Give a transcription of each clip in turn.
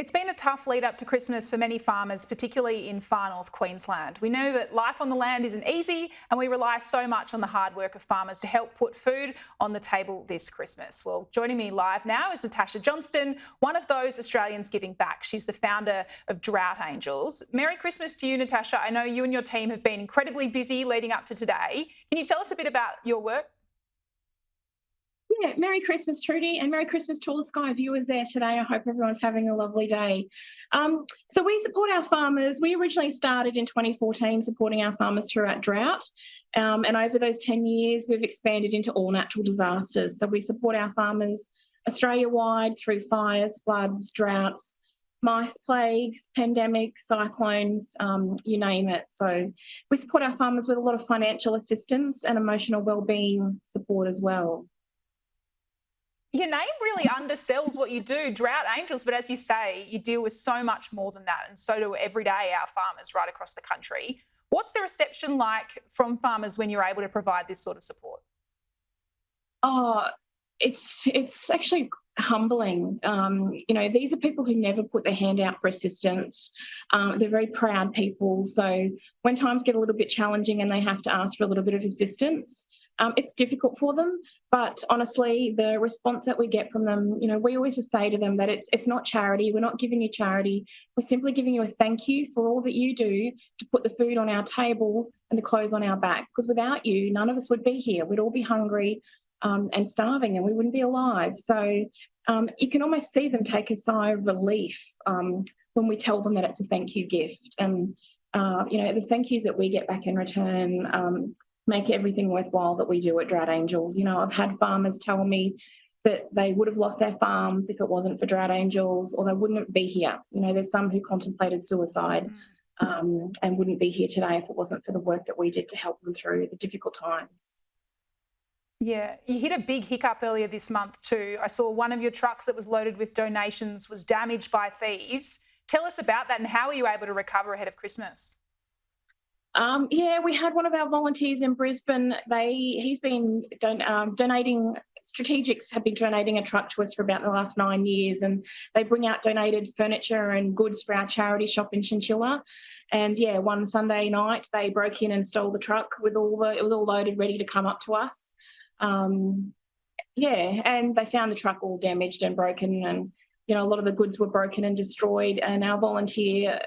It's been a tough lead up to Christmas for many farmers, particularly in far north Queensland. We know that life on the land isn't easy and we rely so much on the hard work of farmers to help put food on the table this Christmas. Well, joining me live now is Natasha Johnston, one of those Australians giving back. She's the founder of Drought Angels. Merry Christmas to you, Natasha. I know you and your team have been incredibly busy leading up to today. Can you tell us a bit about your work? Yeah, Merry Christmas, Trudy, and Merry Christmas to all the Sky viewers there today. I hope everyone's having a lovely day. So we support our farmers. We originally started in 2014 supporting our farmers throughout drought, and over those 10 years, we've expanded into all natural disasters. So we support our farmers Australia-wide through fires, floods, droughts, mice plagues, pandemics, cyclones, you name it. So we support our farmers with a lot of financial assistance and emotional wellbeing support as well. Your name really undersells what you do, Drought Angels, but as you say, you deal with so much more than that, and so do every day our farmers right across the country. What's the reception like from farmers when you're able to provide this sort of support? Oh, it's actually humbling. These are people who never put their hand out for assistance. They're very proud people. So when times get a little bit challenging and they have to ask for a little bit of assistance, it's difficult for them. But honestly, the response that we get from them, we always just say to them that it's not charity. We're not giving you charity. We're simply giving you a thank you for all that you do to put the food on our table and the clothes on our back. Because without you, none of us would be here. We'd all be hungry and starving, and we wouldn't be alive. So you can almost see them take a sigh of relief when we tell them that it's a thank you gift. And, the thank yous that we get back in return make everything worthwhile that we do at Drought Angels. I've had farmers tell me that they would have lost their farms if it wasn't for Drought Angels, or they wouldn't be here. There's some who contemplated suicide and wouldn't be here today if it wasn't for the work that we did to help them through the difficult times. Yeah, you hit a big hiccup earlier this month too. I saw one of your trucks that was loaded with donations was damaged by thieves. Tell us about that and how were you able to recover ahead of Christmas? We had one of our volunteers in Brisbane. He's been donating. Strategics have been donating a truck to us for about the last 9 years, and they bring out donated furniture and goods for our charity shop in Chinchilla. And one Sunday night they broke in and stole the truck with it was all loaded, ready to come up to us. And they found the truck all damaged and broken, and a lot of the goods were broken and destroyed. And our volunteer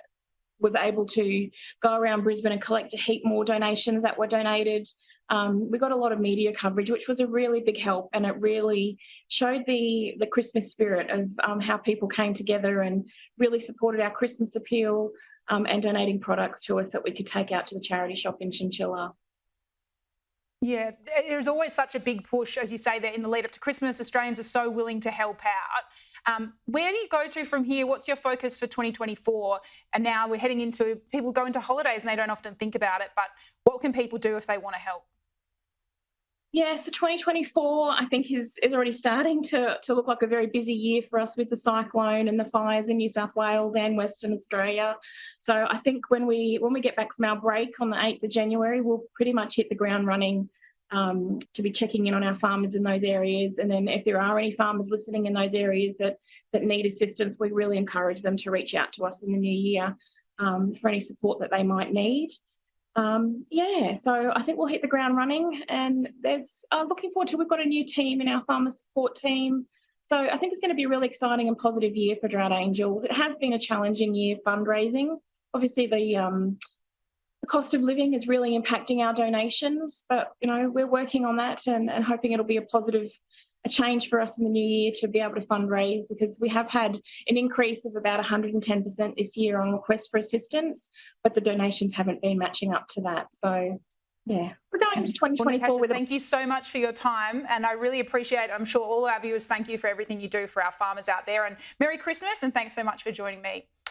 was able to go around Brisbane and collect a heap more donations that were donated. We got a lot of media coverage, which was a really big help, and it really showed the Christmas spirit of how people came together and really supported our Christmas appeal and donating products to us that we could take out to the charity shop in Chinchilla. Yeah, there's always such a big push, as you say, there in the lead up to Christmas. Australians are so willing to help out. Where do you go to from here? What's your focus for 2024? And now we're heading into, people go into holidays and they don't often think about it, but what can people do if they want to help? Yeah, so 2024, I think, is already starting to look like a very busy year for us with the cyclone and the fires in New South Wales and Western Australia. So I think when we get back from our break on the 8th of January, we'll pretty much hit the ground running to be checking in on our farmers in those areas. And then if there are any farmers listening in those areas that need assistance, we really encourage them to reach out to us in the new year for any support that they might need. So I think we'll hit the ground running, and there's looking forward to, we've got a new team in our farmer support team. So I think it's going to be a really exciting and positive year for Drought Angels. It has been a challenging year fundraising. Obviously the cost of living is really impacting our donations, but we're working on that and hoping it'll be a change for us in the new year to be able to fundraise, because we have had an increase of about 110% this year on requests for assistance, but the donations haven't been matching up to that. So we're going into 2024 Natasha, with thank you so much for your time, and I really appreciate it. I'm sure all our viewers thank you for everything you do for our farmers out there, and Merry Christmas, and thanks so much for joining me.